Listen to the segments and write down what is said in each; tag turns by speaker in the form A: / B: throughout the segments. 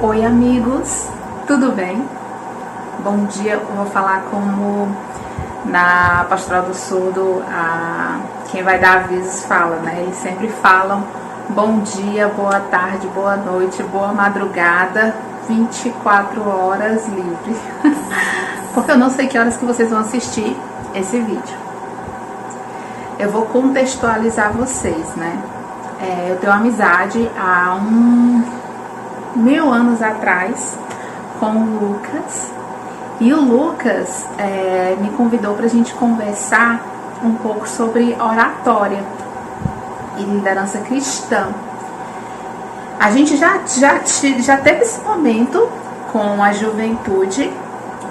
A: Oi amigos, tudo bem? Bom dia, eu vou falar como na Pastoral do Surdo, quem vai dar avisos fala, né? Eles sempre falam bom dia, boa tarde, boa noite, boa madrugada, 24 horas livre. Porque eu não sei que horas que vocês vão assistir esse vídeo. Eu vou contextualizar vocês, né? Eu tenho amizade há 1000 anos atrás com o Lucas. E o Lucas me convidou para a gente conversar um pouco sobre oratória e liderança cristã. A gente já teve esse momento com a juventude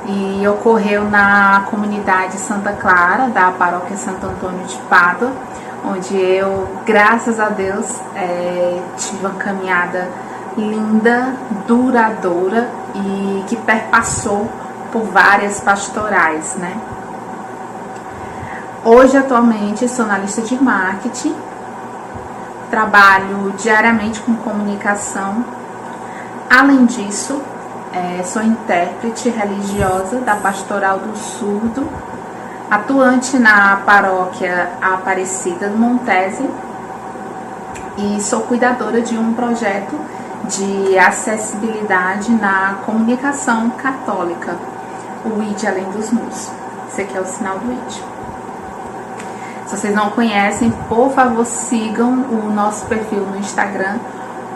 A: e ocorreu na comunidade Santa Clara, da paróquia Santo Antônio de Pádua, onde eu, graças a Deus, tive uma caminhada linda, duradoura e que perpassou por várias pastorais, né? Hoje, atualmente, sou analista de marketing, trabalho diariamente com comunicação. Além disso, sou intérprete religiosa da Pastoral do Surdo, atuante na paróquia Aparecida do Montese e sou cuidadora de um projeto de acessibilidade na comunicação católica, o ID Além dos Muros. Esse aqui é o sinal do ID. Se vocês não conhecem, por favor, sigam o nosso perfil no Instagram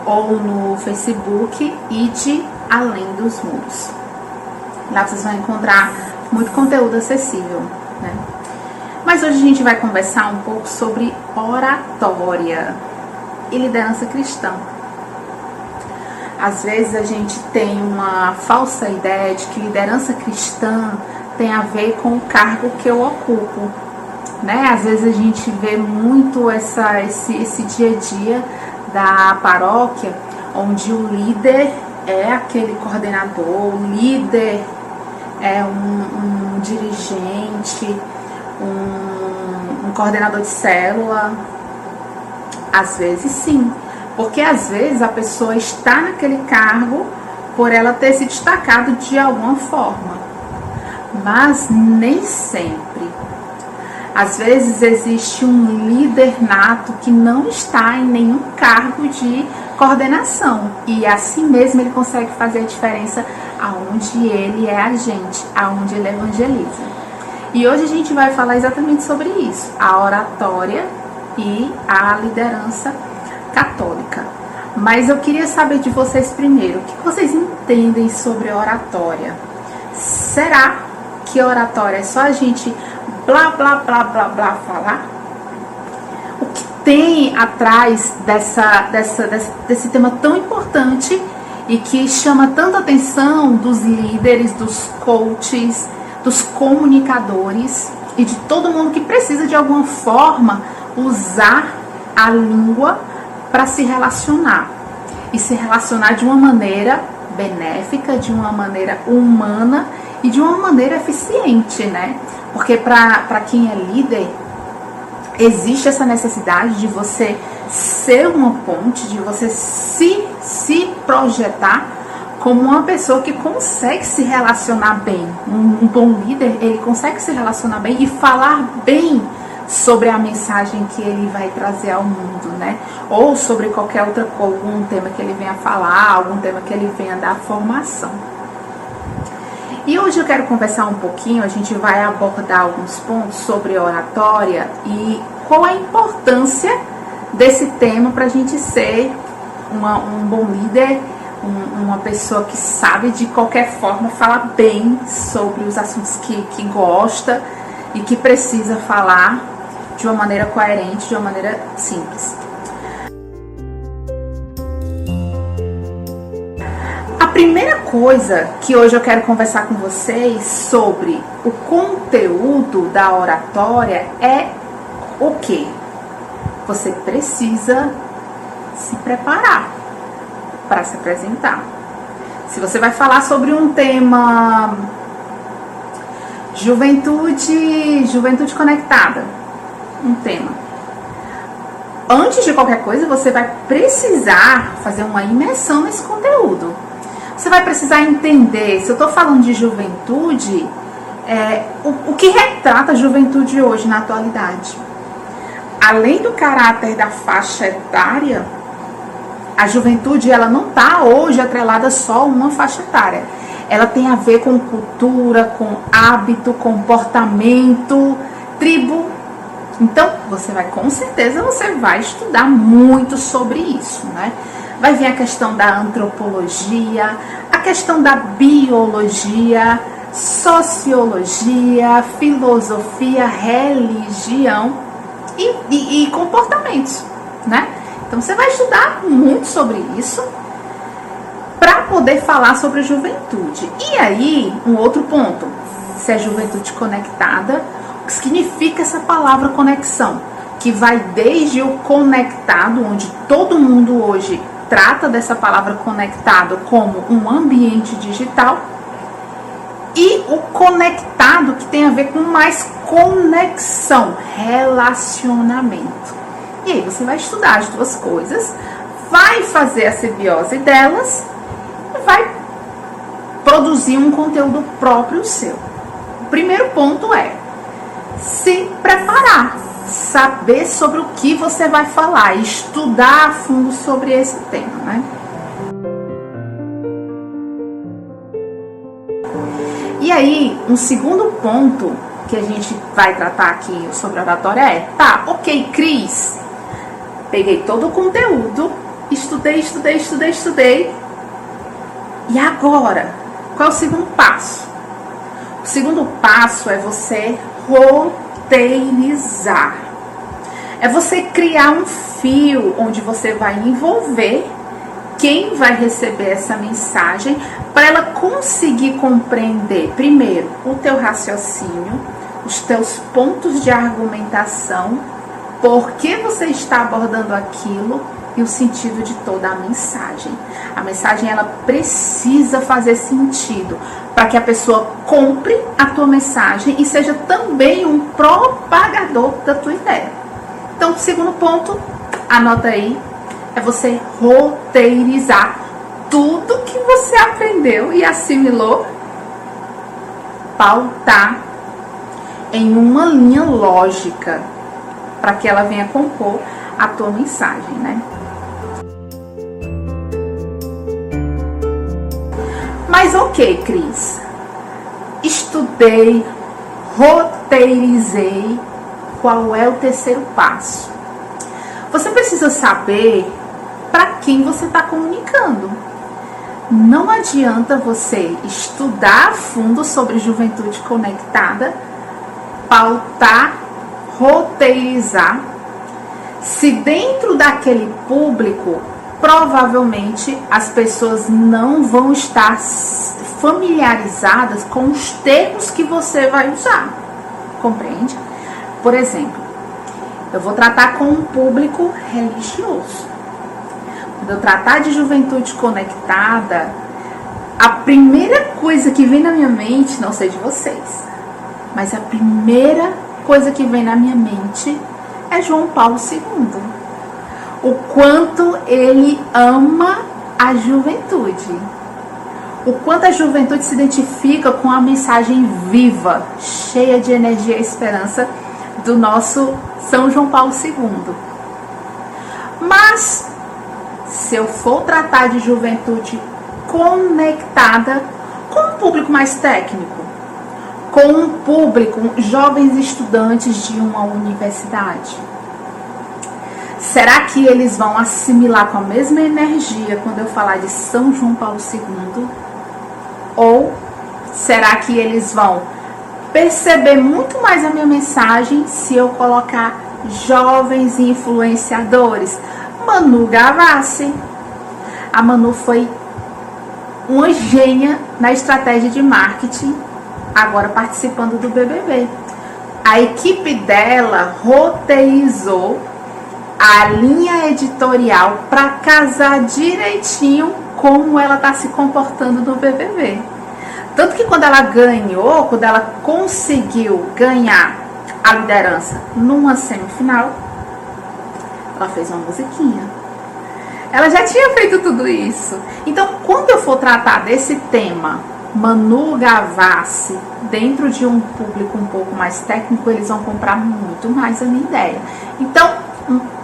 A: ou no Facebook, ID Além dos Muros. Lá vocês vão encontrar muito conteúdo acessível, né? Mas hoje a gente vai conversar um pouco sobre oratória e liderança cristã. Às vezes a gente tem uma falsa ideia de que liderança cristã tem a ver com o cargo que eu ocupo, né? Às vezes a gente vê muito esse dia a dia da paróquia, onde o líder é aquele coordenador, o líder é um dirigente, um coordenador de célula. Às vezes sim, porque às vezes a pessoa está naquele cargo por ela ter se destacado de alguma forma, mas nem sempre. Às vezes existe um líder nato que não está em nenhum cargo de coordenação e assim mesmo ele consegue fazer a diferença aonde ele é agente, aonde ele evangeliza. E hoje a gente vai falar exatamente sobre isso, a oratória e a liderança católica. Mas eu queria saber de vocês primeiro, o que vocês entendem sobre oratória? Será que oratória é só a gente blá, blá, blá, blá, blá falar? O que tem atrás desse tema tão importante e que chama tanta atenção dos líderes, dos coaches, dos comunicadores e de todo mundo que precisa de alguma forma usar a língua para se relacionar e se relacionar de uma maneira benéfica, de uma maneira humana e de uma maneira eficiente, né? Porque para quem é líder, existe essa necessidade de você ser uma ponte, de você se projetar como uma pessoa que consegue se relacionar bem. Um bom líder, ele consegue se relacionar bem e falar bem sobre a mensagem que ele vai trazer ao mundo, né? Ou sobre qualquer outra coisa, algum tema que ele venha falar, algum tema que ele venha dar formação. E hoje eu quero conversar um pouquinho, a gente vai abordar alguns pontos sobre oratória e qual a importância desse tema para a gente ser um bom líder, uma pessoa que sabe de qualquer forma falar bem sobre os assuntos que gosta e que precisa falar de uma maneira coerente, de uma maneira simples. A primeira coisa que hoje eu quero conversar com vocês sobre o conteúdo da oratória é o quê? Você precisa se preparar para se apresentar. Se você vai falar sobre um tema juventude conectada, um tema. Antes de qualquer coisa, você vai precisar fazer uma imersão nesse conteúdo. Você vai precisar entender, se eu estou falando de juventude, o que retrata a juventude hoje, na atualidade. Além do caráter da faixa etária, a juventude ela não está hoje atrelada só a uma faixa etária. Ela tem a ver com cultura, com hábito, comportamento, tribo. Então, com certeza você vai estudar muito sobre isso, né? Vai vir a questão da antropologia, a questão da biologia, sociologia, filosofia, religião e comportamentos, né? Então você vai estudar muito sobre isso para poder falar sobre juventude. E aí, um outro ponto, se é juventude conectada, o que significa essa palavra conexão? Que vai desde o conectado, onde todo mundo hoje trata dessa palavra conectado como um ambiente digital, e o conectado que tem a ver com mais conexão, relacionamento. E aí você vai estudar as duas coisas, vai fazer a simbiose delas e vai produzir um conteúdo próprio seu. O primeiro ponto é se preparar, saber sobre o que você vai falar, estudar a fundo sobre esse tema, né? E aí, um segundo ponto que a gente vai tratar aqui sobre a oratória é, tá, ok, Cris, peguei todo o conteúdo, estudei, e agora, qual é o segundo passo? O segundo passo é você roteirizar. É você criar um fio onde você vai envolver quem vai receber essa mensagem para ela conseguir compreender, primeiro, o teu raciocínio, os teus pontos de argumentação, por que você está abordando aquilo e o sentido de toda a mensagem. A mensagem ela precisa fazer sentido para que a pessoa compre a tua mensagem e seja também um propagador da tua ideia. Então, o segundo ponto, anota aí, é você roteirizar tudo que você aprendeu e assimilou, pautar em uma linha lógica para que ela venha compor a tua mensagem, né? Mas ok, Cris, estudei, roteirizei, qual é o terceiro passo? Você precisa saber para quem você está comunicando. Não adianta você estudar a fundo sobre juventude conectada, pautar, roteirizar, se dentro daquele público, provavelmente as pessoas não vão estar familiarizadas com os termos que você vai usar. Compreende? Por exemplo, eu vou tratar com um público religioso. Quando eu tratar de juventude conectada, a primeira coisa que vem na minha mente, não sei de vocês, mas a primeira coisa que vem na minha mente é João Paulo II. O quanto ele ama a juventude. O quanto a juventude se identifica com a mensagem viva, cheia de energia e esperança do nosso São João Paulo II. Mas, se eu for tratar de juventude conectada com um público mais técnico, com um público, jovens estudantes de uma universidade, será que eles vão assimilar com a mesma energia quando eu falar de São João Paulo II? Ou será que eles vão perceber muito mais a minha mensagem se eu colocar jovens influenciadores? Manu Gavassi. A Manu foi uma gênia na estratégia de marketing, agora participando do BBB. A equipe dela roteirizou a linha editorial para casar direitinho como ela está se comportando no BBB. Tanto que quando ela ganhou, quando ela conseguiu ganhar a liderança numa semifinal, ela fez uma musiquinha. Ela já tinha feito tudo isso. Então, quando eu for tratar desse tema, Manu Gavassi, dentro de um público um pouco mais técnico, eles vão comprar muito mais a minha ideia. Então,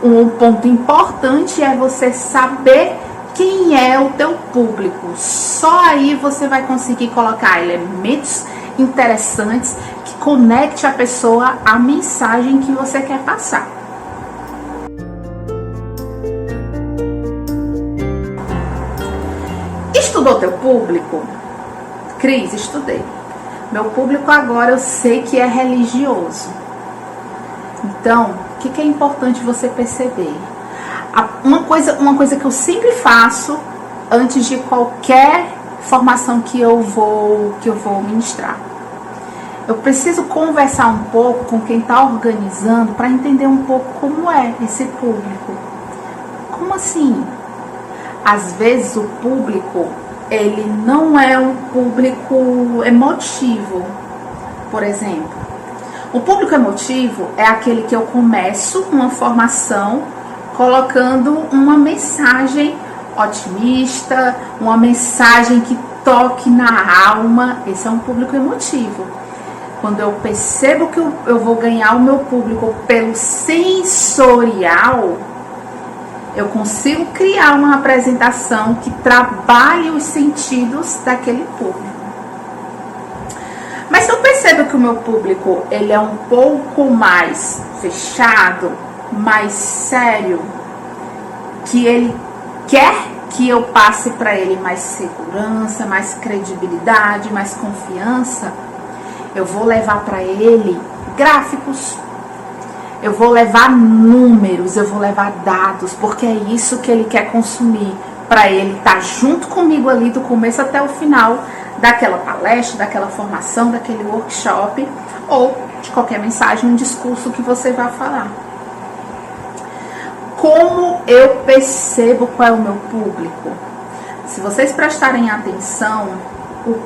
A: um ponto importante é você saber quem é o teu público. Só aí você vai conseguir colocar elementos interessantes que conecte a pessoa à mensagem que você quer passar. Estudou teu público? Cris, estudei. Meu público agora eu sei que é religioso. Então, o que é importante você perceber? Uma coisa que eu sempre faço antes de qualquer formação que eu vou ministrar. Eu preciso conversar um pouco com quem está organizando para entender um pouco como é esse público. Como assim? Às vezes o público, ele não é um público emotivo. Por exemplo, o público emotivo é aquele que eu começo uma formação colocando uma mensagem otimista, uma mensagem que toque na alma. Esse é um público emotivo. Quando eu percebo que eu vou ganhar o meu público pelo sensorial, eu consigo criar uma apresentação que trabalhe os sentidos daquele público. Mas se eu percebo que o meu público ele é um pouco mais fechado, mais sério, que ele quer que eu passe para ele mais segurança, mais credibilidade, mais confiança, eu vou levar para ele gráficos. Eu vou levar números, eu vou levar dados, porque é isso que ele quer consumir, para ele estar junto comigo ali do começo até o final daquela palestra, daquela formação, daquele workshop, ou de qualquer mensagem, um discurso que você vai falar. Como eu percebo qual é o meu público? Se vocês prestarem atenção,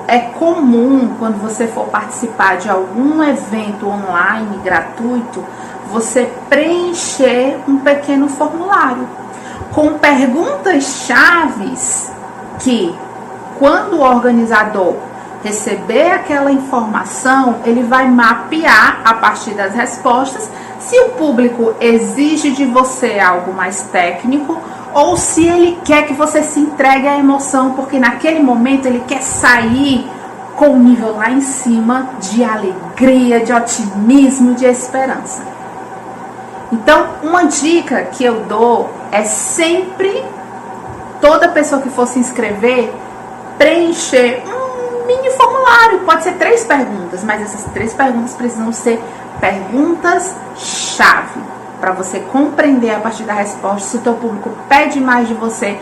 A: é comum quando você for participar de algum evento online gratuito, você preencher um pequeno formulário com perguntas chaves que, quando o organizador receber aquela informação, ele vai mapear a partir das respostas se o público exige de você algo mais técnico ou se ele quer que você se entregue à emoção, porque naquele momento ele quer sair com o nível lá em cima de alegria, de otimismo, de esperança. Então, uma dica que eu dou é sempre, toda pessoa que for se inscrever, preencher um mini formulário. Pode ser 3 perguntas, mas essas 3 perguntas precisam ser perguntas-chave, para você compreender a partir da resposta se o teu público pede mais de você,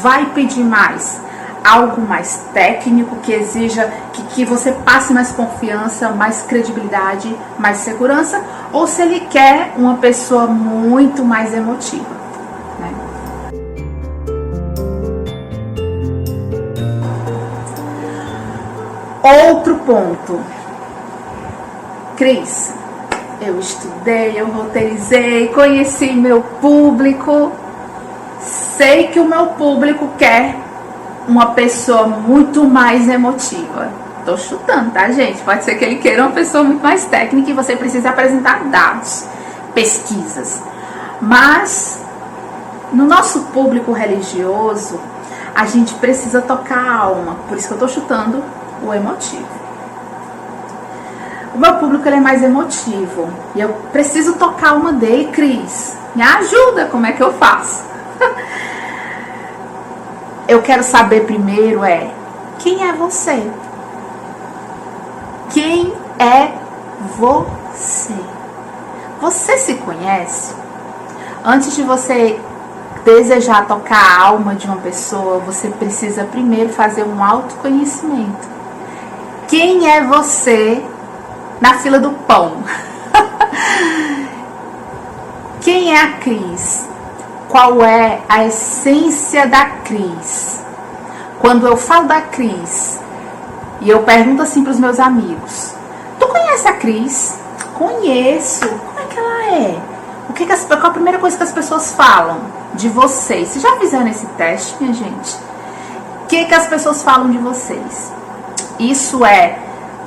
A: vai pedir mais. Algo mais técnico que exija que você passe mais confiança, mais credibilidade, mais segurança, ou se ele quer uma pessoa muito mais emotiva, né? Outro ponto. Cris, eu estudei, eu roteirizei, conheci meu público, sei que o meu público quer uma pessoa muito mais emotiva. Tô chutando, tá, gente? Pode ser que ele queira uma pessoa muito mais técnica e você precisa apresentar dados, pesquisas. Mas, no nosso público religioso, a gente precisa tocar a alma. Por isso que eu tô chutando o emotivo. O meu público ele é mais emotivo. E eu preciso tocar a alma dele, Cris. Me ajuda, como é que eu faço? Eu quero saber primeiro quem é você? Quem é você? Você se conhece? Antes de você desejar tocar a alma de uma pessoa, você precisa primeiro fazer um autoconhecimento. Quem é você na fila do pão? Quem é a Cris? Qual é a essência da Cris? Quando eu falo da Cris e eu pergunto assim para os meus amigos: tu conhece a Cris? Conheço. Como é que ela é? Qual a primeira coisa que as pessoas falam? de vocês? Vocês já fizeram esse teste, minha gente? O que as pessoas falam de vocês?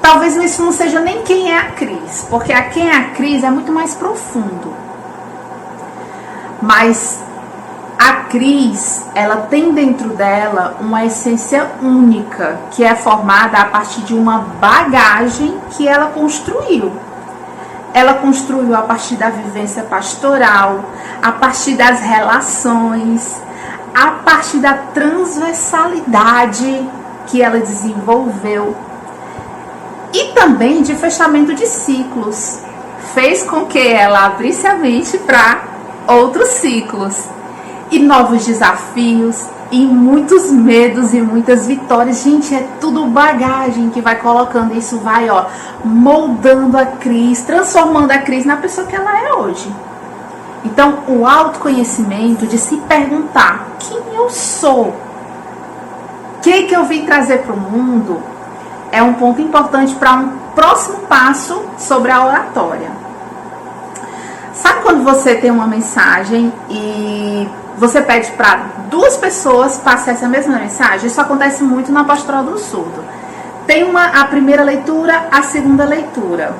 A: Talvez isso não seja nem quem é a Cris, porque quem é a Cris é muito mais profundo. Mas a Cris, ela tem dentro dela uma essência única, que é formada a partir de uma bagagem que ela construiu. Ela construiu a partir da vivência pastoral, a partir das relações, a partir da transversalidade que ela desenvolveu e também de fechamento de ciclos. Fez com que ela abrisse a mente para outros ciclos e novos desafios e muitos medos e muitas vitórias. Gente, é tudo bagagem que vai colocando, isso vai moldando a Cris, transformando a Cris na pessoa que ela é hoje. Então, o autoconhecimento de se perguntar quem eu sou, o que eu vim trazer para o mundo, é um ponto importante para um próximo passo sobre a oratória. Sabe quando você tem uma mensagem e você pede para duas pessoas passar essa mesma mensagem? Isso acontece muito na Pastoral do Surdo. Tem a primeira leitura, a segunda leitura.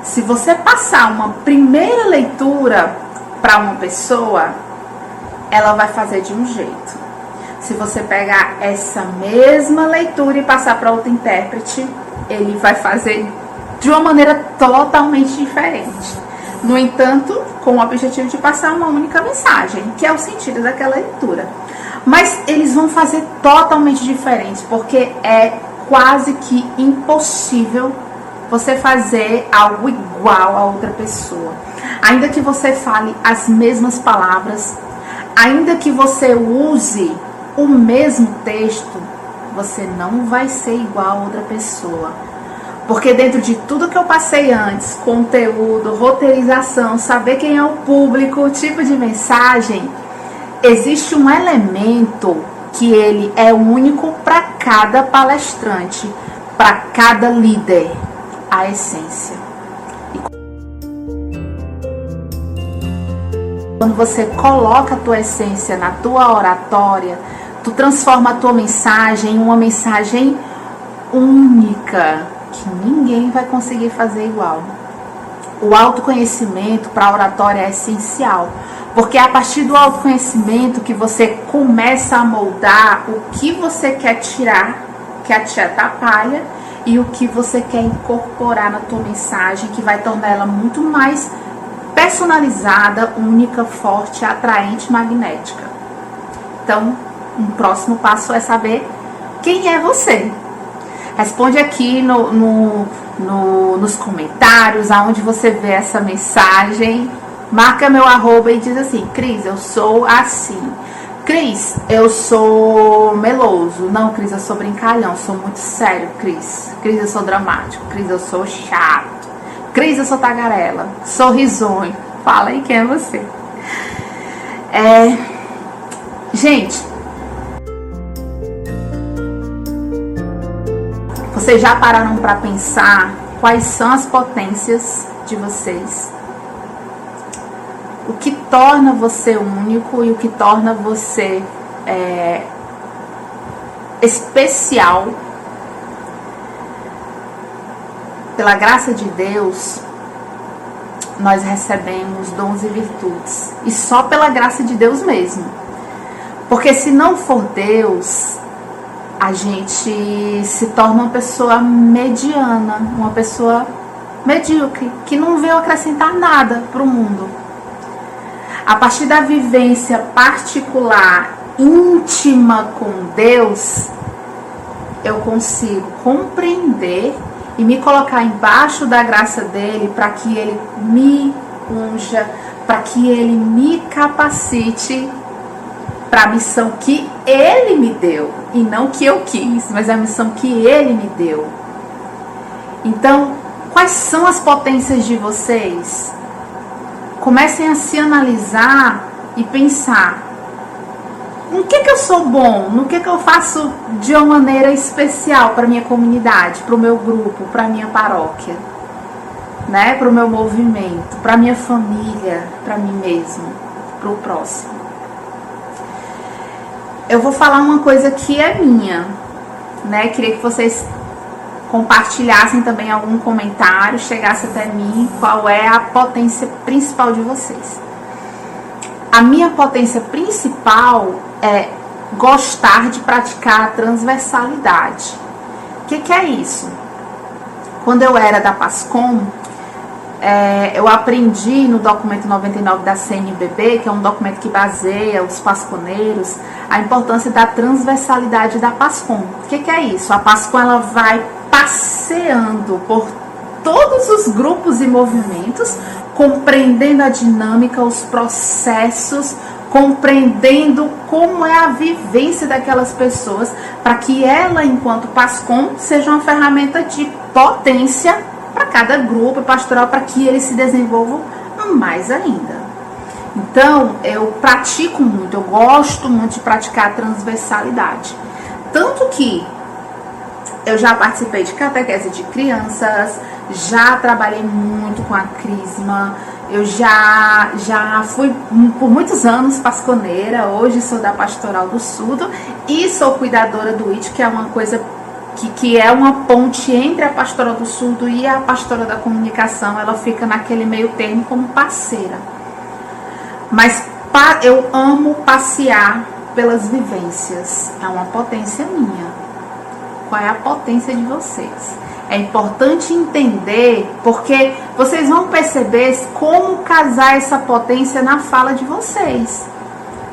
A: Se você passar uma primeira leitura para uma pessoa, ela vai fazer de um jeito. Se você pegar essa mesma leitura e passar para outro intérprete, ele vai fazer de uma maneira totalmente diferente. No entanto, com o objetivo de passar uma única mensagem, que é o sentido daquela leitura. Mas eles vão fazer totalmente diferente, porque é quase que impossível você fazer algo igual a outra pessoa. Ainda que você fale as mesmas palavras, ainda que você use o mesmo texto, você não vai ser igual a outra pessoa. Porque dentro de tudo que eu passei antes, conteúdo, roteirização, saber quem é o público, o tipo de mensagem, existe um elemento que ele é único para cada palestrante, para cada líder, a essência. Quando você coloca a tua essência na tua oratória, tu transforma a tua mensagem em uma mensagem única, que ninguém vai conseguir fazer igual. O autoconhecimento para a oratória é essencial, porque é a partir do autoconhecimento que você começa a moldar o que você quer tirar, que te atrapalha, e o que você quer incorporar na tua mensagem, que vai tornar ela muito mais personalizada, única, forte, atraente, magnética. Então, um próximo passo é saber quem é você. Responde aqui nos comentários aonde você vê essa mensagem. Marca meu arroba e diz assim: Cris, eu sou assim. Cris, eu sou meloso. Não, Cris, eu sou brincalhão. Sou muito sério, Cris. Cris, eu sou dramático. Cris, eu sou chato. Cris, eu sou tagarela. Sou risonho. Fala aí quem é você. Gente, vocês já pararam para pensar quais são as potências de vocês? O que torna você único e o que torna você especial? Pela graça de Deus, nós recebemos dons e virtudes. E só pela graça de Deus mesmo. Porque se não for Deus, a gente se torna uma pessoa mediana, uma pessoa medíocre, que não veio acrescentar nada para o mundo. A partir da vivência particular, íntima com Deus, eu consigo compreender e me colocar embaixo da graça dele para que ele me unja, para que ele me capacite para a missão que ele me deu, e não que eu quis, mas a missão que ele me deu. Então, quais são as potências de vocês? Comecem a se analisar e pensar: no que eu sou bom? No que eu faço de uma maneira especial para a minha comunidade, para o meu grupo, para a minha paróquia, né? Para o meu movimento, para a minha família, para mim mesmo, para o próximo. eu vou falar uma coisa que é minha, né? Queria que vocês compartilhassem também algum comentário, chegasse até mim, qual é a potência principal de vocês. A minha potência principal é gostar de praticar a transversalidade. O que é isso? Quando eu era da PASCOM, eu aprendi no documento 99 da CNBB, que é um documento que baseia os pasconeiros, a importância da transversalidade da PASCOM. O que é isso? A PASCOM ela vai passeando por todos os grupos e movimentos, compreendendo a dinâmica, os processos, compreendendo como é a vivência daquelas pessoas, para que ela, enquanto PASCOM, seja uma ferramenta de potência para cada grupo pastoral, para que eles se desenvolvam mais ainda. Então, eu pratico muito, eu gosto muito de praticar a transversalidade. Tanto que eu já participei de catequese de crianças, já trabalhei muito com a crisma, eu já fui por muitos anos pasconeira, hoje sou da Pastoral do Surdo e sou cuidadora do IT, que é uma coisa que é uma ponte entre a Pastoral do Surdo e a Pastoral da Comunicação, ela fica naquele meio termo como parceira. Mas eu amo passear pelas vivências, é uma potência minha. Qual é a potência de vocês? É importante entender, porque vocês vão perceber como casar essa potência na fala de vocês.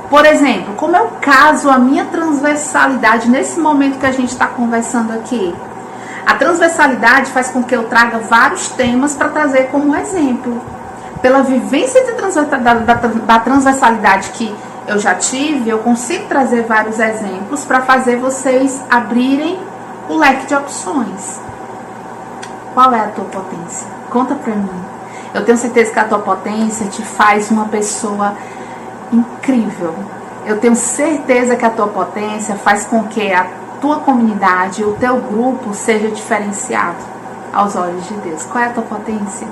A: Por exemplo, como eu caso a minha transversalidade nesse momento que a gente está conversando aqui? A transversalidade faz com que eu traga vários temas para trazer como exemplo. Pela vivência da transversalidade que eu já tive, eu consigo trazer vários exemplos para fazer vocês abrirem o leque de opções. Qual é a tua potência? Conta pra mim. Eu tenho certeza que a tua potência te faz uma pessoa incrível. Eu tenho certeza que a tua potência faz com que a tua comunidade, o teu grupo seja diferenciado aos olhos de Deus. Qual é a tua potência?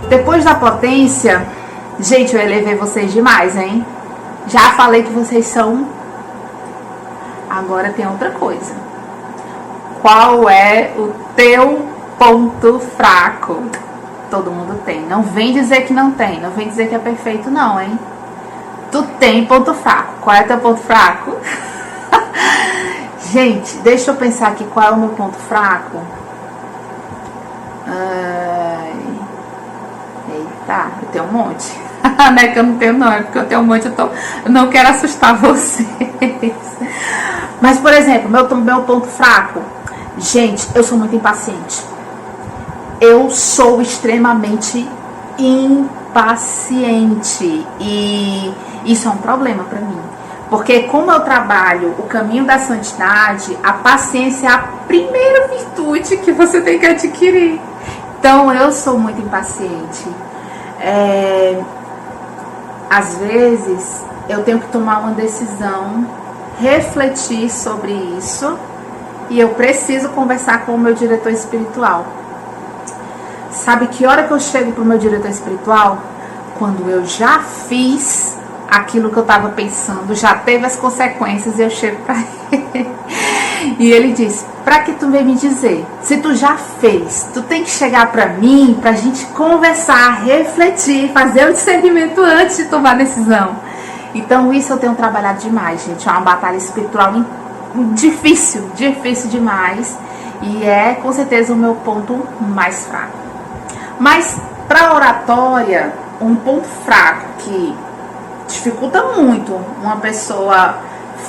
A: Depois da potência, gente, eu elevei vocês demais, hein? Já falei que vocês são. Agora tem outra coisa. Qual é o teu ponto fraco? Todo mundo tem. Não vem dizer que não tem. Não vem dizer que é perfeito, não, hein? Tu tem ponto fraco. Qual é o teu ponto fraco? Gente, deixa eu pensar aqui qual é o meu ponto fraco. Eita, eu tenho um monte. Não é que eu não tenho, não. É porque eu tenho um monte. Eu não quero assustar vocês. Mas, por exemplo, meu ponto fraco. Gente, eu sou muito impaciente. Eu sou extremamente impaciente. E isso é um problema pra mim. Porque como eu trabalho o caminho da santidade, a paciência é a primeira virtude que você tem que adquirir. Então, eu sou muito impaciente. Às vezes, eu tenho que tomar uma decisão, refletir sobre isso, e eu preciso conversar com o meu diretor espiritual. Sabe que hora que eu chego pro meu diretor espiritual? Quando eu já fiz aquilo que eu estava pensando, já teve as consequências, e eu chego para ele. E ele diz: pra que tu veio me dizer? Se tu já fez, tu tem que chegar pra mim, pra gente conversar, refletir, fazer o discernimento antes de tomar decisão. Então isso eu tenho trabalhado demais, gente. É uma batalha espiritual difícil demais. E é com certeza o meu ponto mais fraco. Mas pra oratória, um ponto fraco que dificulta muito uma pessoa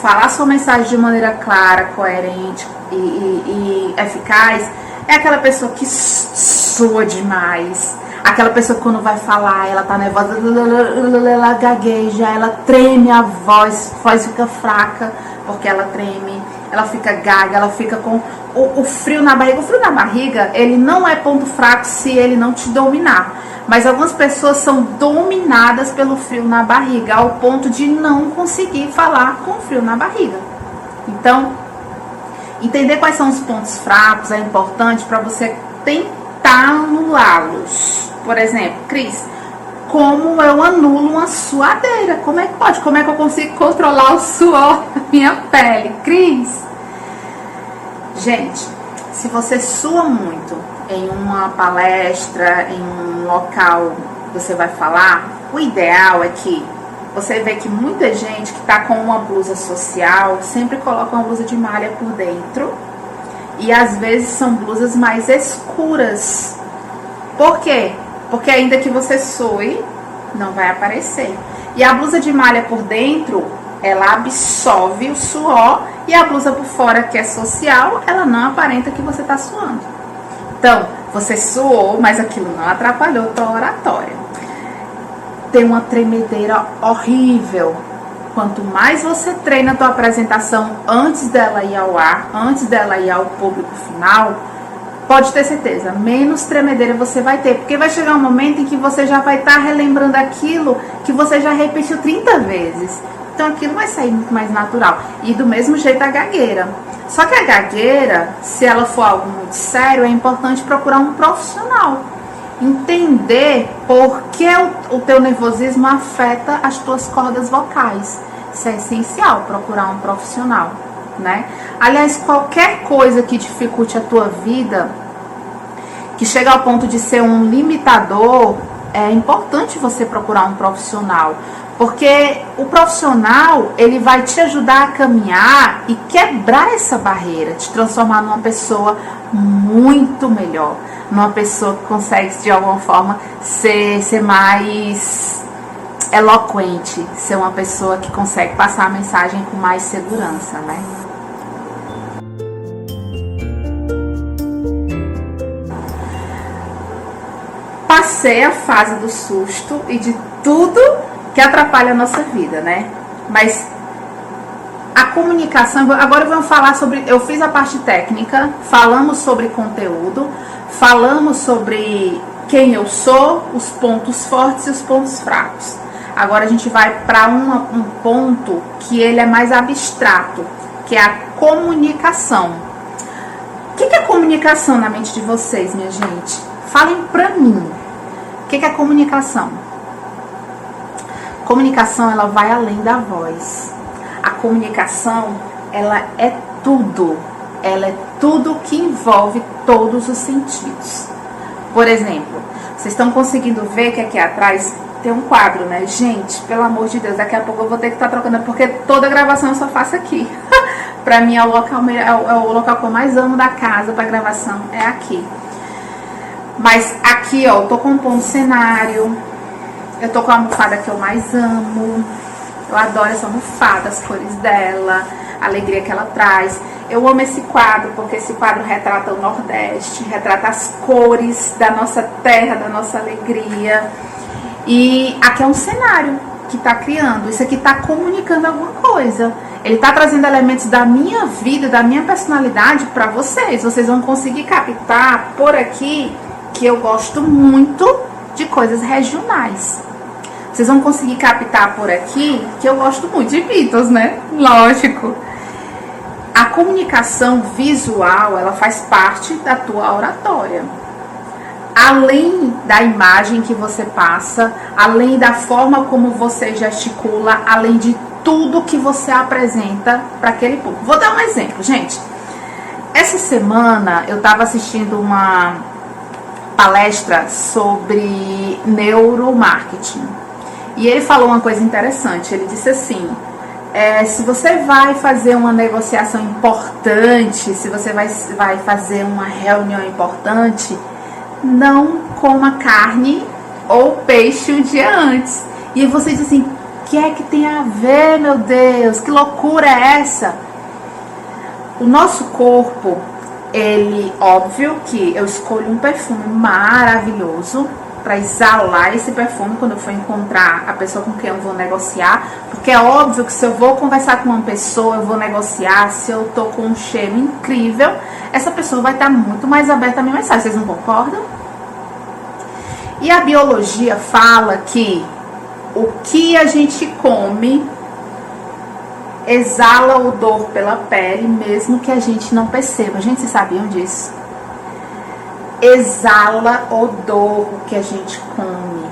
A: falar sua mensagem de maneira clara, coerente e eficaz, é aquela pessoa que soa demais. Aquela pessoa que quando vai falar, ela tá nervosa, ela gagueja, ela treme a voz fica fraca, porque ela treme, ela fica gaga, ela fica com o frio na barriga. O frio na barriga, ele não é ponto fraco se ele não te dominar. Mas algumas pessoas são dominadas pelo frio na barriga, ao ponto de não conseguir falar com frio na barriga. Então, entender quais são os pontos fracos é importante para você tentar anulá-los. Por exemplo, Cris, como eu anulo uma suadeira. Como é que pode? Como é que eu consigo controlar o suor da minha pele? Cris? Gente, se você sua muito em uma palestra, em um local que você vai falar, o ideal é que você vê que muita gente que está com uma blusa social sempre coloca uma blusa de malha por dentro. E às vezes são blusas mais escuras. Por quê? Porque ainda que você sue, não vai aparecer. E a blusa de malha por dentro, ela absorve o suor. E a blusa por fora, que é social, ela não aparenta que você está suando. Então, você suou, mas aquilo não atrapalhou a tua oratória. Tem uma tremedeira horrível. Quanto mais você treina a tua apresentação antes dela ir ao ar, antes dela ir ao público final, pode ter certeza, menos tremedeira você vai ter. Porque vai chegar um momento em que você já vai estar relembrando aquilo que você já repetiu 30 vezes. Então aquilo vai sair muito mais natural. E do mesmo jeito a gagueira. Só que a gagueira, se ela for algo muito sério, é importante procurar um profissional. Entender por que o teu nervosismo afeta as tuas cordas vocais. Isso é essencial, procurar um profissional, né? Aliás, qualquer coisa que dificulte a tua vida, que chega ao ponto de ser um limitador, é importante você procurar um profissional. Porque o profissional, ele vai te ajudar a caminhar e quebrar essa barreira, te transformar numa pessoa muito melhor. Numa pessoa que consegue, de alguma forma, ser mais eloquente, ser uma pessoa que consegue passar a mensagem com mais segurança, né? Passei a fase do susto e de tudo que atrapalha a nossa vida, né? Mas a comunicação, agora vamos falar sobre, eu fiz a parte técnica, falamos sobre conteúdo, falamos sobre quem eu sou, os pontos fortes e os pontos fracos. Agora a gente vai para um ponto que ele é mais abstrato, que é a comunicação. O que é comunicação na mente de vocês, minha gente? Falem pra mim. O que é comunicação? Comunicação, ela vai além da voz. A comunicação, ela é tudo. Ela é tudo que envolve todos os sentidos. Por exemplo, vocês estão conseguindo ver que aqui atrás tem um quadro, né? Gente, pelo amor de Deus, daqui a pouco eu vou ter que estar trocando, porque toda gravação eu só faço aqui. Pra mim é o local que eu mais amo da casa pra gravação, é aqui. Mas aqui, ó, eu tô compondo cenário. Eu tô com a almofada que eu mais amo. Eu adoro essa almofada, as cores dela, a alegria que ela traz. Eu amo esse quadro, porque esse quadro retrata o Nordeste, retrata as cores da nossa terra, da nossa alegria. E aqui é um cenário que tá criando. Isso aqui tá comunicando alguma coisa. Ele tá trazendo elementos da minha vida, da minha personalidade pra vocês. Vocês vão conseguir captar por aqui que eu gosto muito de coisas regionais. Vocês vão conseguir captar por aqui que eu gosto muito de Beatles, né? Lógico. A comunicação visual, ela faz parte da tua oratória. Além da imagem que você passa, além da forma como você gesticula, além de tudo que você apresenta para aquele público. Vou dar um exemplo, gente. Essa semana eu estava assistindo uma palestra sobre neuromarketing. E ele falou uma coisa interessante. Ele disse assim: se você vai fazer uma negociação importante, se você vai fazer uma reunião importante, não coma carne ou peixe um dia antes. E você diz assim: o que é que tem a ver, meu Deus? Que loucura é essa? O nosso corpo, ele, óbvio que eu escolho um perfume maravilhoso para exalar esse perfume quando eu for encontrar a pessoa com quem eu vou negociar, porque é óbvio que se eu vou conversar com uma pessoa, eu vou negociar, se eu tô com um cheiro incrível, essa pessoa vai estar muito mais aberta à minha mensagem. Vocês não concordam? E a biologia fala que o que a gente come exala odor pela pele, mesmo que a gente não perceba. Gente, vocês sabiam disso? Exala odor o que a gente come.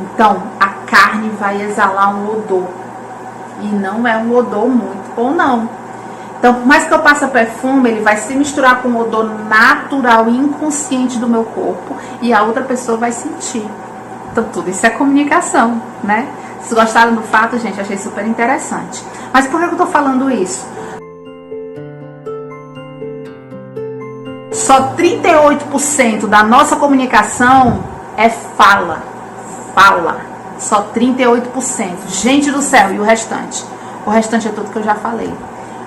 A: Então, a carne vai exalar um odor. E não é um odor muito bom, não. Então, por mais que eu passe perfume, ele vai se misturar com o odor natural e inconsciente do meu corpo. E a outra pessoa vai sentir. Então, tudo isso é comunicação, né? Se gostaram do fato, gente, achei super interessante. Mas por que eu tô falando isso? Só 38% da nossa comunicação é fala. Fala. Só 38%. Gente do céu, e o restante? O restante é tudo que eu já falei.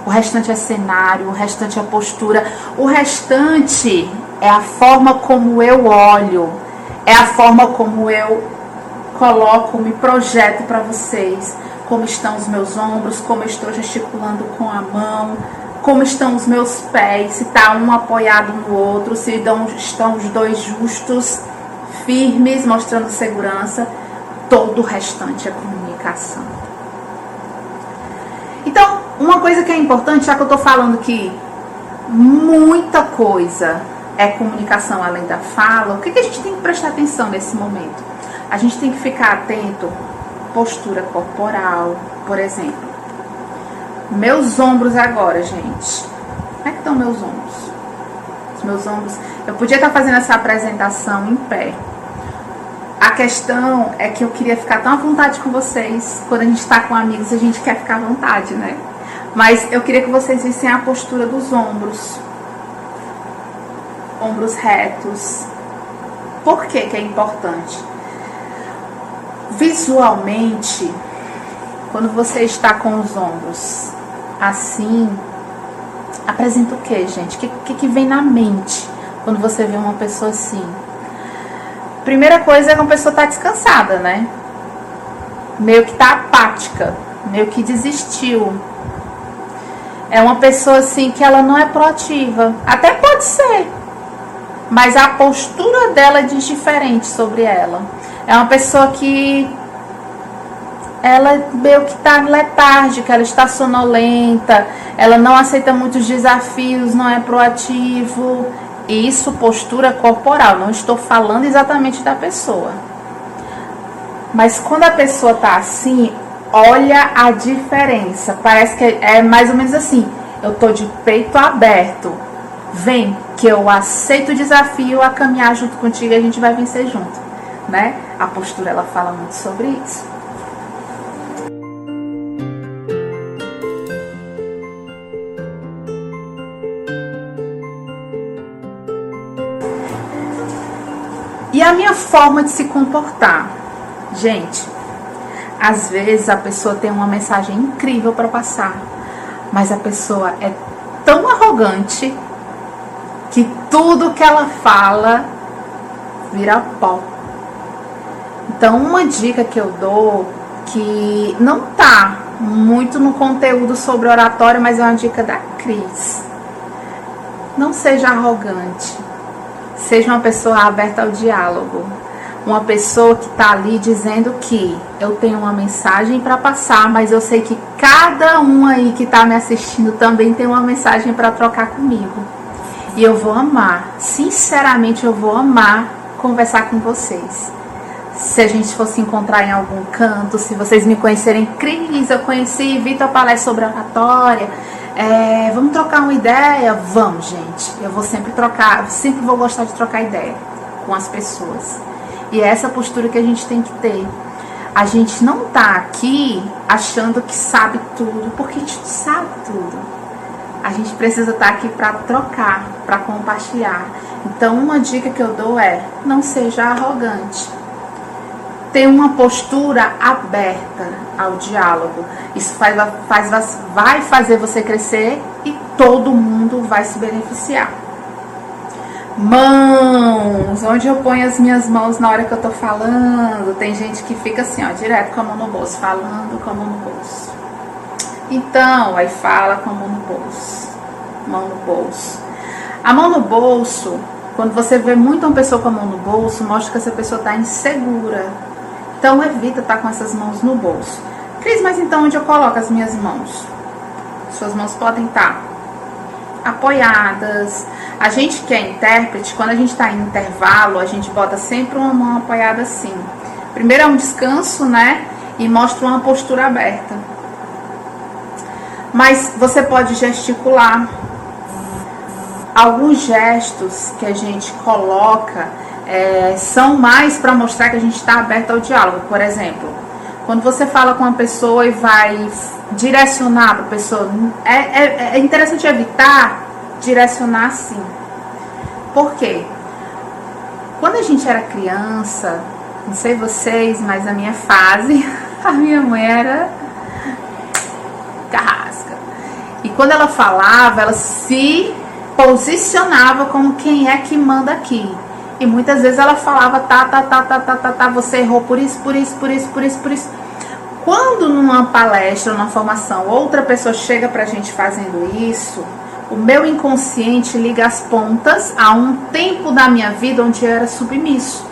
A: O restante é cenário, o restante é postura. O restante é a forma como eu olho. É a forma como eu coloco, me projeto para vocês. Como estão os meus ombros, como eu estou gesticulando com a mão, como estão os meus pés, se está um apoiado no outro, se estão os dois justos, firmes, mostrando segurança. Todo o restante é comunicação. Então, uma coisa que é importante, já que eu estou falando que muita coisa é comunicação além da fala, o que a gente tem que prestar atenção nesse momento? A gente tem que ficar atento, postura corporal, por exemplo. Meus ombros agora, gente. Como é que estão meus ombros? Os meus ombros... Eu podia estar fazendo essa apresentação em pé. A questão é que eu queria ficar tão à vontade com vocês. Quando a gente está com amigos, a gente quer ficar à vontade, né? Mas eu queria que vocês vissem a postura dos ombros. Ombros retos. Por que que é importante? Visualmente, quando você está com os ombros assim, apresenta o que, gente? O que vem na mente quando você vê uma pessoa assim? Primeira coisa é que uma pessoa está descansada, né? Meio que está apática, meio que desistiu. É uma pessoa assim que ela não é proativa. Até pode ser, mas a postura dela diz diferente sobre ela. É uma pessoa que ela meio que está letárgica, ela está sonolenta, ela não aceita muitos desafios, não é proativo. Isso, postura corporal, não estou falando exatamente da pessoa. Mas quando a pessoa está assim, olha a diferença. Parece que é mais ou menos assim, eu estou de peito aberto. Vem, que eu aceito o desafio a caminhar junto contigo e a gente vai vencer junto, né? A postura, ela fala muito sobre isso. E a minha forma de se comportar? Gente, às vezes a pessoa tem uma mensagem incrível para passar, mas a pessoa é tão arrogante que tudo que ela fala vira pó. Então, uma dica que eu dou, que não tá muito no conteúdo sobre oratória, mas é uma dica da Cris. Não seja arrogante. Seja uma pessoa aberta ao diálogo. Uma pessoa que está ali dizendo que eu tenho uma mensagem para passar, mas eu sei que cada um aí que está me assistindo também tem uma mensagem para trocar comigo. E eu vou amar, sinceramente eu vou amar conversar com vocês. Se a gente fosse encontrar em algum canto, se vocês me conhecerem, Cris, eu conheci Vitor palestra sobre oratória, vamos trocar uma ideia? Vamos, gente. Eu vou sempre trocar, sempre vou gostar de trocar ideia com as pessoas. E é essa postura que a gente tem que ter. A gente não tá aqui achando que sabe tudo, porque a gente não sabe tudo. A gente precisa estar aqui para trocar, para compartilhar. Então, uma dica que eu dou é: não seja arrogante. Tenha uma postura aberta ao diálogo. Isso vai fazer você crescer e todo mundo vai se beneficiar. Mãos, onde eu ponho as minhas mãos na hora que eu tô falando? Tem gente que fica assim, ó, direto com a mão no bolso, falando com a mão no bolso. Então, aí fala com a mão no bolso. Mão no bolso. A mão no bolso, quando você vê muito uma pessoa com a mão no bolso, mostra que essa pessoa está insegura. Então, evita estar com essas mãos no bolso. Cris, mas então onde eu coloco as minhas mãos? Suas mãos podem estar apoiadas. A gente que é intérprete, quando a gente está em intervalo, a gente bota sempre uma mão apoiada assim. Primeiro é um descanso, né? E mostra uma postura aberta. Mas você pode gesticular. Alguns gestos que a gente coloca são mais para mostrar que a gente está aberto ao diálogo. Por exemplo, quando você fala com uma pessoa e vai direcionar para a pessoa, é interessante evitar direcionar assim. Por quê? Quando a gente era criança, não sei vocês, mas a minha fase, a minha mãe era carrasca. E quando ela falava, ela se posicionava como quem é que manda aqui. E muitas vezes ela falava, tá, você errou por isso, por isso, por isso, por isso, por isso. Quando numa palestra, numa formação, outra pessoa chega pra gente fazendo isso, o meu inconsciente liga as pontas a um tempo da minha vida onde eu era submisso.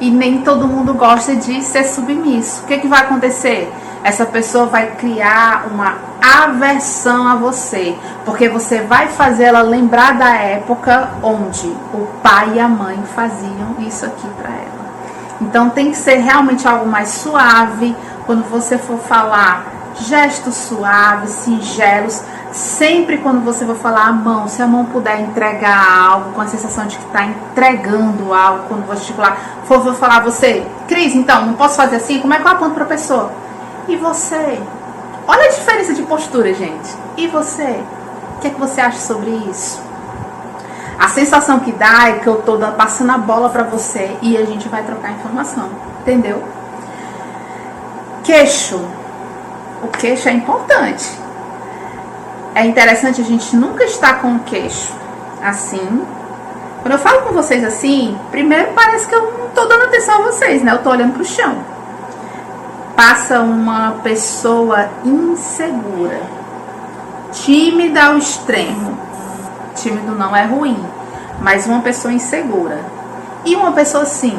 A: E nem todo mundo gosta de ser submisso. O que vai acontecer? Essa pessoa vai criar uma aversão a você, porque você vai fazer ela lembrar da época onde o pai e a mãe faziam isso aqui para ela. Então tem que ser realmente algo mais suave. Quando você for falar, gestos suaves, singelos. Sempre quando você for falar a mão, se a mão puder entregar algo, com a sensação de que está entregando algo, quando você gesticular, for falar você, Cris, então, não posso fazer assim? Como é que eu aponto para a pessoa? E você? Olha a diferença de postura, gente. E você? O que é que você acha sobre isso? A sensação que dá é que eu estou passando a bola para você e a gente vai trocar informação. Entendeu? Queixo. O queixo é importante. É interessante a gente nunca estar com o queixo assim. Quando eu falo com vocês assim, primeiro parece que eu não estou dando atenção a vocês, né? Eu estou olhando para o chão. Passa uma pessoa insegura, tímida ao extremo. Tímido não é ruim, mas uma pessoa insegura. E uma pessoa assim,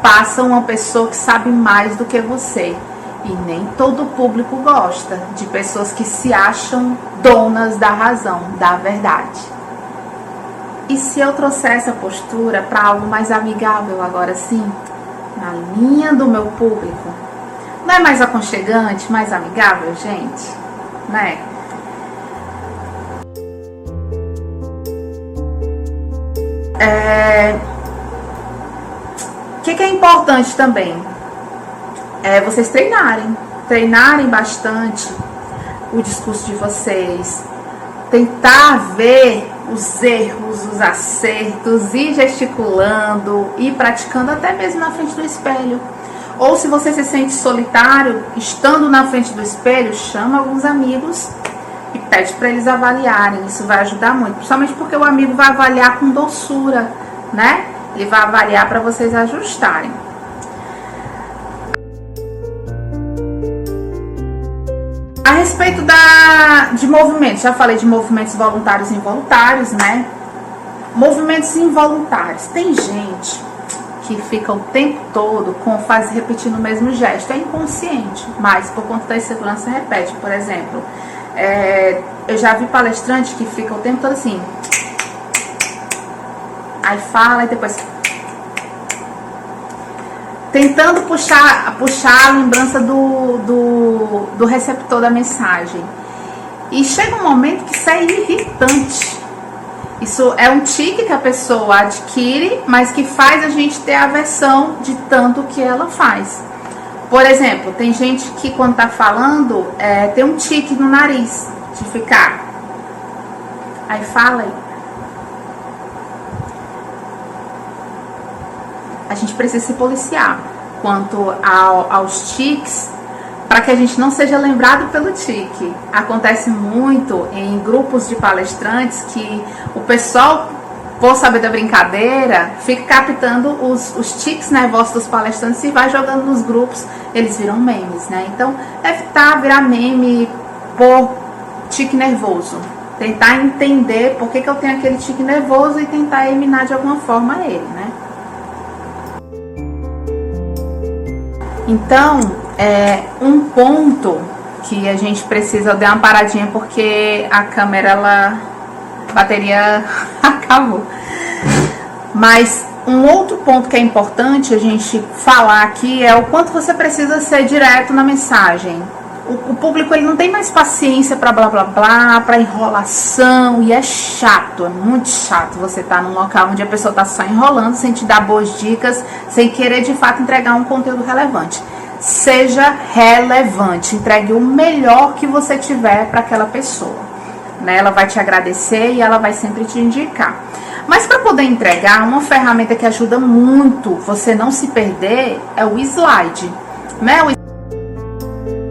A: passa uma pessoa que sabe mais do que você. E nem todo o público gosta de pessoas que se acham donas da razão, da verdade. E se eu trouxer essa postura para algo mais amigável agora sim, na linha do meu público, não é mais aconchegante, mais amigável, gente? Né? O que é importante também? Vocês treinarem bastante o discurso de vocês, tentar ver os erros, os acertos, ir gesticulando, ir praticando até mesmo na frente do espelho. Ou se você se sente solitário, estando na frente do espelho, chama alguns amigos e pede para eles avaliarem. Isso vai ajudar muito, principalmente porque o amigo vai avaliar com doçura, né? Ele vai avaliar para vocês ajustarem. A respeito de movimentos, já falei de movimentos voluntários e involuntários, né? Movimentos involuntários. Tem gente que fica o tempo todo repetindo o mesmo gesto. É inconsciente, mas por conta da insegurança repete. Por exemplo, eu já vi palestrante que fica o tempo todo assim. Aí fala e depois... tentando puxar a lembrança do receptor da mensagem. E chega um momento que isso é irritante. Isso é um tique que a pessoa adquire, mas que faz a gente ter aversão de tanto que ela faz. Por exemplo, tem gente que quando tá falando, tem um tique no nariz, de ficar. Aí fala aí. A gente precisa se policiar quanto aos tiques, para que a gente não seja lembrado pelo tique. Acontece muito em grupos de palestrantes que o pessoal, por saber da brincadeira, fica captando os tiques nervosos dos palestrantes e vai jogando nos grupos, eles viram memes, né? Então, evitar virar meme por tique nervoso. Tentar entender por que eu tenho aquele tique nervoso e tentar eliminar de alguma forma ele, né? Então, um ponto que a gente precisa, eu dei uma paradinha porque a câmera, a bateria acabou. Mas Um outro ponto que é importante a gente falar aqui é o quanto você precisa ser direto na mensagem. O público ele não tem mais paciência para blá blá blá, para enrolação, e é chato, é muito chato você estar num local onde a pessoa está só enrolando, sem te dar boas dicas, sem querer de fato entregar um conteúdo relevante. Seja relevante, entregue o melhor que você tiver para aquela pessoa, né? Ela vai te agradecer e ela vai sempre te indicar. Mas para poder entregar, uma ferramenta que ajuda muito você não se perder é o slide, né? O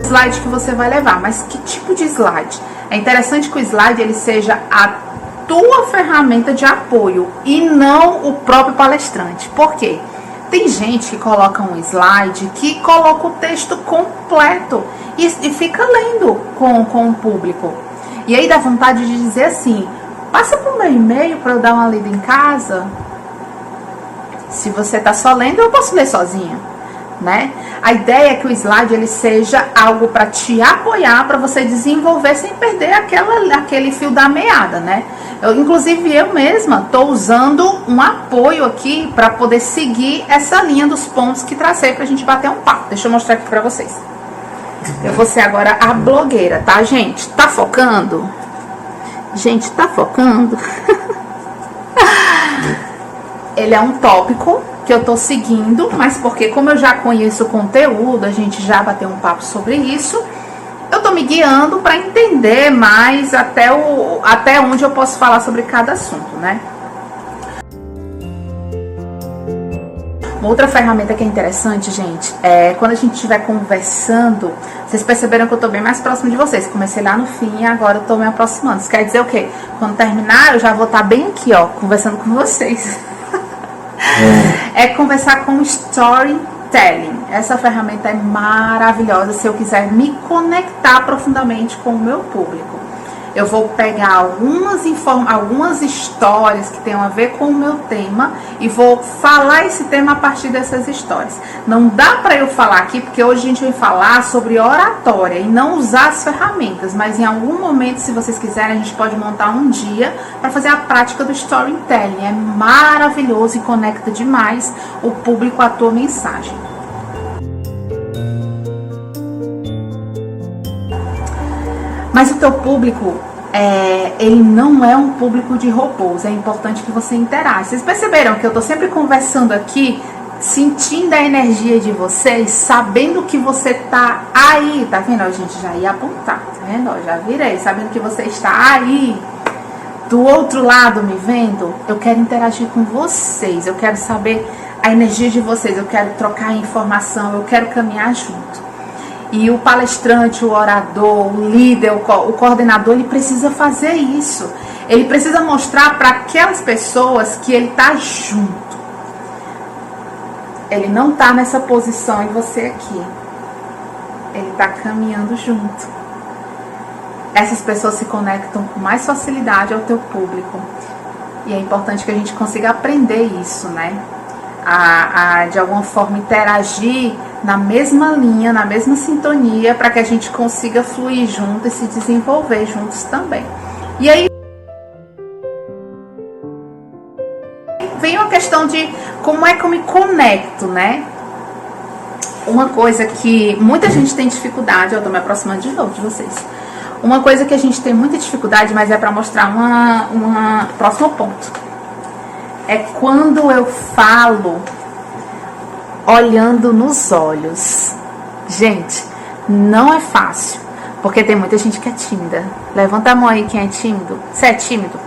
A: slide que você vai levar, mas que tipo de slide? É interessante que o slide ele seja a tua ferramenta de apoio e não o próprio palestrante. Por quê? Tem gente que coloca um slide que coloca o texto completo e fica lendo com o público. E aí dá vontade de dizer assim, passa pro meu e-mail para eu dar uma lida em casa. Se você tá só lendo, eu posso ler sozinha, né? A ideia é que o slide ele seja algo para te apoiar, para você desenvolver sem perder aquele fio da meada, né? Inclusive eu mesma estou usando um apoio aqui para poder seguir essa linha dos pontos que tracei para a gente bater um papo. Deixa eu mostrar aqui para vocês. Eu vou ser agora a blogueira, tá, gente? Tá focando? Gente, tá focando? Ele é um tópico que eu tô seguindo, mas porque como eu já conheço o conteúdo, a gente já bateu um papo sobre isso, eu tô me guiando para entender mais até onde eu posso falar sobre cada assunto, né? Uma outra ferramenta que é interessante, gente, é quando a gente estiver conversando, vocês perceberam que eu tô bem mais próximo de vocês. Comecei lá no fim e agora eu tô me aproximando. Isso quer dizer o quê? Quando terminar, eu já vou estar bem aqui, ó, conversando com vocês. É conversar com storytelling. Essa ferramenta é maravilhosa se eu quiser me conectar profundamente com o meu público. Eu vou pegar algumas histórias que tenham a ver com o meu tema e vou falar esse tema a partir dessas histórias. Não dá para eu falar aqui, porque hoje a gente vai falar sobre oratória e não usar as ferramentas, mas em algum momento, se vocês quiserem, a gente pode montar um dia para fazer a prática do storytelling. É maravilhoso e conecta demais o público à tua mensagem. Mas o teu público, ele não é um público de robôs, é importante que você interaja. Vocês perceberam que eu tô sempre conversando aqui, sentindo a energia de vocês, sabendo que você tá aí, tá vendo? A gente já ia apontar, tá vendo? Eu já virei, sabendo que você está aí, do outro lado me vendo. Eu quero interagir com vocês, eu quero saber a energia de vocês, eu quero trocar informação, eu quero caminhar junto. E o palestrante, o orador, o líder, o coordenador, ele precisa fazer isso. Ele precisa mostrar para aquelas pessoas que ele está junto. Ele não está nessa posição e você aqui. Ele está caminhando junto. Essas pessoas se conectam com mais facilidade ao teu público. E é importante que a gente consiga aprender isso, né? De alguma forma interagir na mesma linha, na mesma sintonia, para que a gente consiga fluir junto e se desenvolver juntos também. E aí vem uma questão de como é que eu me conecto, né? Uma coisa que muita gente tem dificuldade, eu tô me aproximando de novo de vocês. Uma coisa que a gente tem muita dificuldade, mas é para mostrar uma próximo ponto. É quando eu falo olhando nos olhos. Gente, não é fácil, porque tem muita gente que é tímida. Levanta a mão aí quem é tímido. Você é tímido?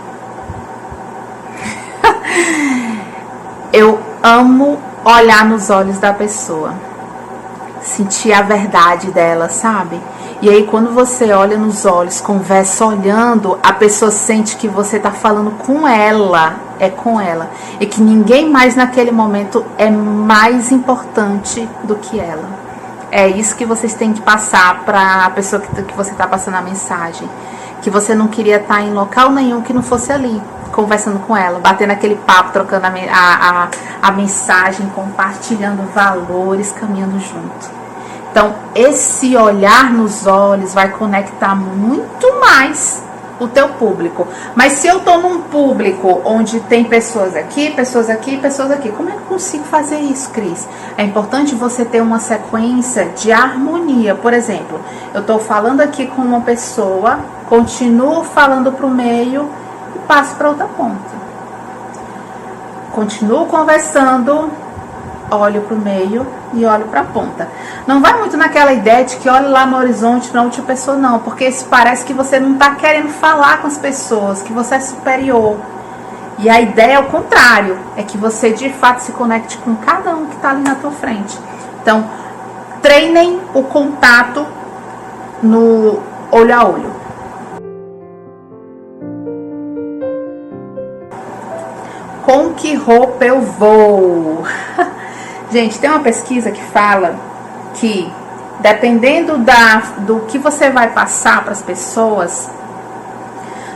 A: Eu amo olhar nos olhos da pessoa, sentir a verdade dela, sabe? E aí quando você olha nos olhos, conversa olhando, a pessoa sente que você tá falando com ela, é com ela. E que ninguém mais naquele momento é mais importante do que ela. É isso que vocês têm que passar para a pessoa que você tá passando a mensagem. Que você não queria estar em local nenhum que não fosse ali, conversando com ela, batendo aquele papo, trocando a mensagem, compartilhando valores, caminhando junto. Então, esse olhar nos olhos vai conectar muito mais o teu público. Mas se eu tô num público onde tem pessoas aqui, pessoas aqui, pessoas aqui, como é que eu consigo fazer isso, Cris? É importante você ter uma sequência de harmonia. Por exemplo, eu tô falando aqui com uma pessoa, continuo falando pro meio e passo para outra ponta. Continuo conversando, olho para o meio e olho para a ponta. Não vai muito naquela ideia de que olhe lá no horizonte para outra pessoa, não. Porque isso parece que você não está querendo falar com as pessoas, que você é superior. E a ideia é o contrário. É que você de fato se conecte com cada um que está ali na tua frente. Então, treinem o contato no olho a olho. Com que roupa eu vou? Gente, tem uma pesquisa que fala que dependendo do que você vai passar para as pessoas,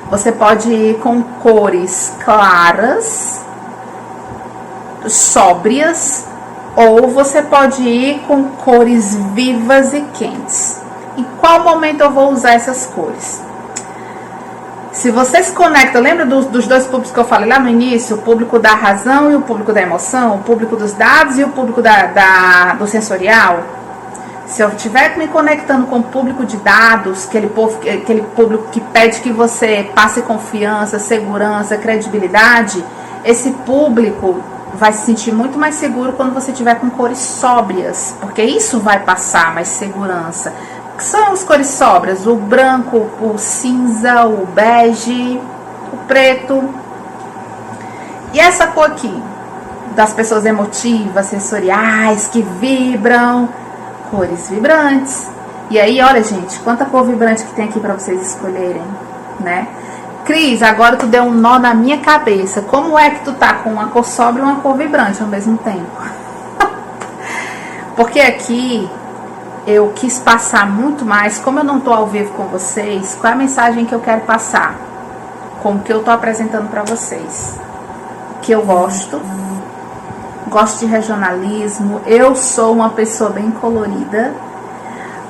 A: você pode ir com cores claras, sóbrias, ou você pode ir com cores vivas e quentes. Em qual momento eu vou usar essas cores? Se você se conecta, lembra dos dois públicos que eu falei lá no início? O público da razão e o público da emoção, o público dos dados e o público do sensorial. Se eu estiver me conectando com o público de dados, aquele público que pede que você passe confiança, segurança, credibilidade, esse público vai se sentir muito mais seguro quando você estiver com cores sóbrias, porque isso vai passar mais segurança. Que são as cores sóbrias? O branco, o cinza, o bege, o preto. E essa cor aqui, das pessoas emotivas, sensoriais, que vibram, cores vibrantes. E aí, olha, gente, quanta cor vibrante que tem aqui para vocês escolherem, né? Cris, agora tu deu um nó na minha cabeça. Como é que tu tá com uma cor sóbria e uma cor vibrante ao mesmo tempo? Porque aqui eu quis passar muito mais, como eu não tô ao vivo com vocês, qual é a mensagem que eu quero passar? Com o que eu tô apresentando para vocês. Que eu gosto de regionalismo, eu sou uma pessoa bem colorida,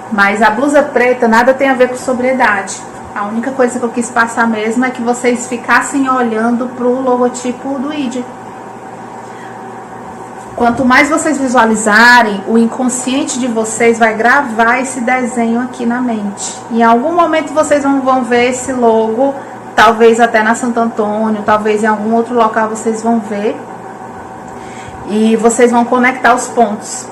A: mas a blusa preta nada tem a ver com sobriedade. A única coisa que eu quis passar mesmo é que vocês ficassem olhando pro logotipo do ID. Quanto mais vocês visualizarem, o inconsciente de vocês vai gravar esse desenho aqui na mente. Em algum momento vocês vão ver esse logo, talvez até na Santo Antônio, talvez em algum outro local vocês vão ver. E vocês vão conectar os pontos.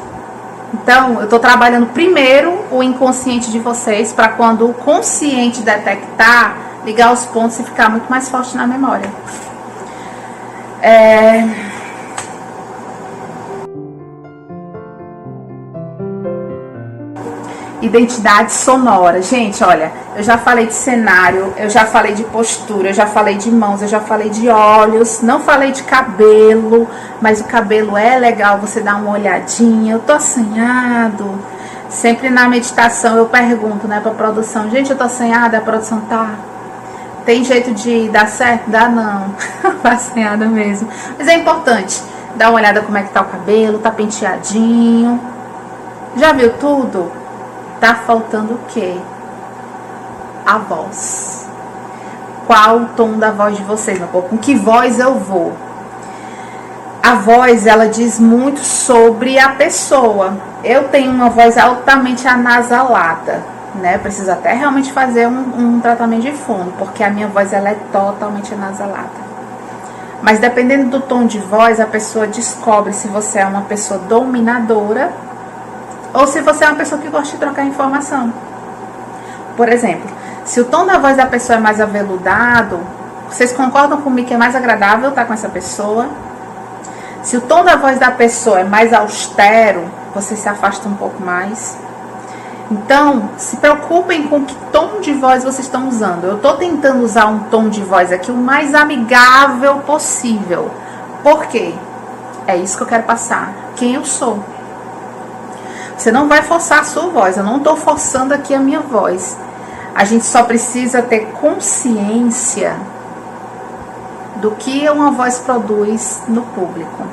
A: Então, eu estou trabalhando primeiro o inconsciente de vocês, para quando o consciente detectar, ligar os pontos e ficar muito mais forte na memória. Identidade sonora. Gente, olha, eu já falei de cenário, eu já falei de postura, eu já falei de mãos, eu já falei de olhos, não falei de cabelo, mas o cabelo é legal você dar uma olhadinha. Eu tô assanhado. Sempre na meditação eu pergunto, né, pra produção: gente, eu tô assanhada, a produção tá? Tem jeito de dar certo? Dá não. Tô assanhada mesmo. Mas é importante dar uma olhada como é que tá o cabelo, tá penteadinho. Já viu tudo? Tá faltando o quê? A voz. Qual o tom da voz de vocês, meu povo? Com que voz eu vou? A voz, ela diz muito sobre a pessoa. Eu tenho uma voz altamente anasalada, né? Eu preciso até realmente fazer um tratamento de fono, porque a minha voz, ela é totalmente anasalada. Mas dependendo do tom de voz, a pessoa descobre se você é uma pessoa dominadora ou se você é uma pessoa que gosta de trocar informação. Por exemplo, se o tom da voz da pessoa é mais aveludado, vocês concordam comigo que é mais agradável estar com essa pessoa? Se o tom da voz da pessoa é mais austero, você se afasta um pouco mais. Então, se preocupem com que tom de voz vocês estão usando. Eu estou tentando usar um tom de voz aqui o mais amigável possível. Por quê? É isso que eu quero passar. Quem eu sou. Você não vai forçar a sua voz. Eu não estou forçando aqui a minha voz. A gente só precisa ter consciência do que uma voz produz no público.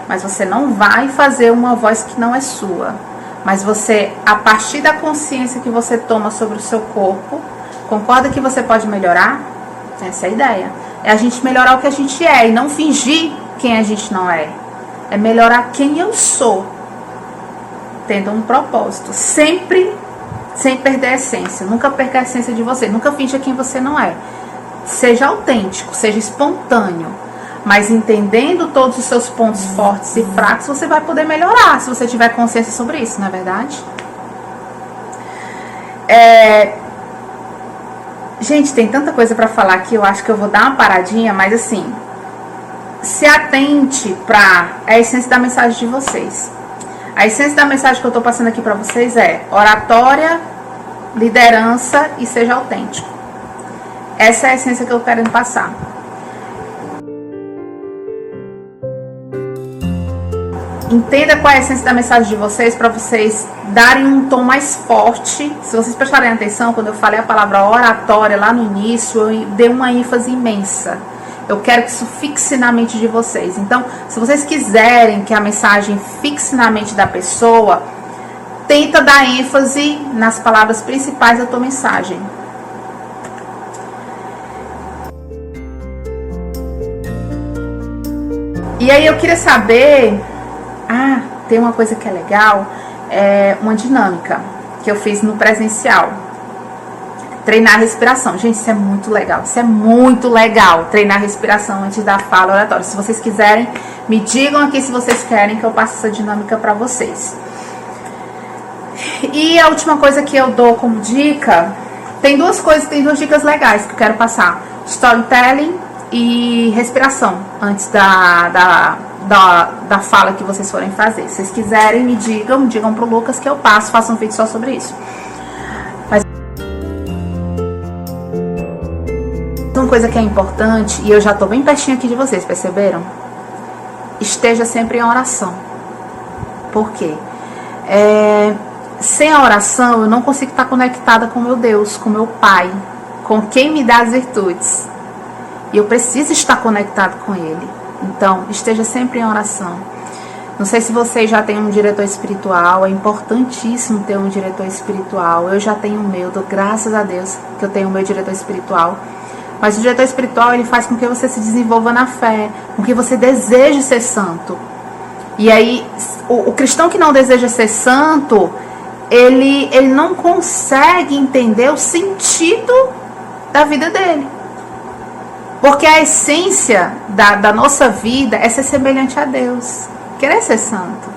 A: Mas você não vai fazer uma voz que não é sua. Mas você, a partir da consciência que você toma sobre o seu corpo, Concorda que você pode melhorar? Essa é a ideia. É a gente melhorar o que a gente é e não fingir quem a gente não é. É melhorar quem eu sou, tendo um propósito. Sempre sem perder a essência. Nunca perca a essência de você. Nunca finja quem você não é. Seja autêntico, seja espontâneo. Mas entendendo todos os seus pontos fortes e fracos, você vai poder melhorar, se você tiver consciência sobre isso, não é verdade? Gente, tem tanta coisa pra falar que eu acho que eu vou dar uma paradinha, mas assim, se atente pra a essência da mensagem de vocês. A essência da mensagem que eu tô passando aqui pra vocês é oratória, liderança e seja autêntico. Essa é a essência que eu quero passar. Entenda qual é a essência da mensagem de vocês para vocês darem um tom mais forte. Se vocês prestarem atenção, quando eu falei a palavra oratória lá no início, eu dei uma ênfase imensa. Eu quero que isso fixe na mente de vocês. Então, se vocês quiserem que a mensagem fixe na mente da pessoa, tenta dar ênfase nas palavras principais da tua mensagem. E aí eu queria saber... tem uma coisa que é legal, é uma dinâmica que eu fiz no presencial. Treinar a respiração. Gente, isso é muito legal. Isso é muito legal, treinar a respiração antes da fala oratória. Se vocês quiserem, me digam aqui se vocês querem que eu passe essa dinâmica para vocês. E a última coisa que eu dou como dica, tem duas dicas legais que eu quero passar. Storytelling e respiração antes da fala que vocês forem fazer. Se vocês quiserem, me digam pro Lucas que eu faço um vídeo só sobre isso. Mas uma coisa que é importante, e eu já tô bem pertinho aqui de vocês, perceberam? Esteja sempre em oração. Por quê? Sem a oração, eu não consigo estar conectada com meu Deus, com meu Pai, com quem me dá as virtudes. E eu preciso estar conectado com Ele. Então, esteja sempre em oração. Não sei se vocês já têm um diretor espiritual, é importantíssimo ter um diretor espiritual. Eu já tenho o meu, graças a Deus que eu tenho o meu diretor espiritual. Mas o diretor espiritual, ele faz com que você se desenvolva na fé, com que você deseje ser santo. E aí, o cristão que não deseja ser santo, ele não consegue entender o sentido da vida dele. Porque a essência da nossa vida é ser semelhante a Deus, querer ser santo.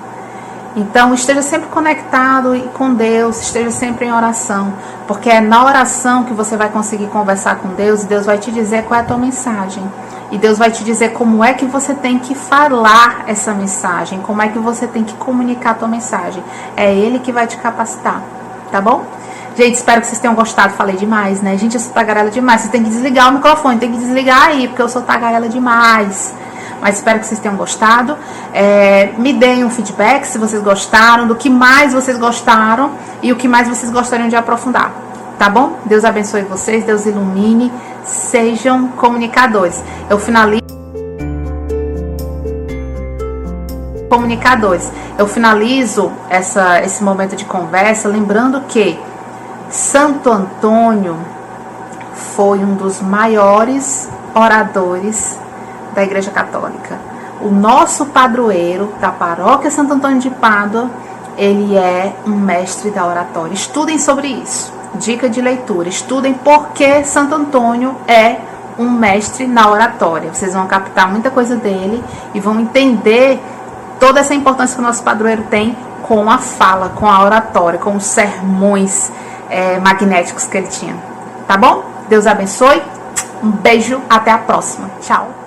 A: Então, esteja sempre conectado com Deus, esteja sempre em oração. Porque é na oração que você vai conseguir conversar com Deus, e Deus vai te dizer qual é a tua mensagem. E Deus vai te dizer como é que você tem que falar essa mensagem, como é que você tem que comunicar a tua mensagem. É Ele que vai te capacitar, tá bom? Gente, espero que vocês tenham gostado. Falei demais, né? Gente, eu sou tagarela demais. Vocês têm que desligar o microfone, tem que desligar aí, porque eu sou tagarela demais. Mas espero que vocês tenham gostado. Me deem um feedback se vocês gostaram, do que mais vocês gostaram e o que mais vocês gostariam de aprofundar. Tá bom? Deus abençoe vocês, Deus ilumine. Sejam comunicadores. Eu finalizo esse momento de conversa lembrando que Santo Antônio foi um dos maiores oradores da Igreja Católica. O nosso padroeiro da paróquia Santo Antônio de Pádua, ele é um mestre da oratória. Estudem sobre isso. Dica de leitura. Estudem por que Santo Antônio é um mestre na oratória. Vocês vão captar muita coisa dele e vão entender toda essa importância que o nosso padroeiro tem com a fala, com a oratória, com os sermões magnéticos que ele tinha. Tá bom? Deus abençoe. Um beijo. Até a próxima. Tchau.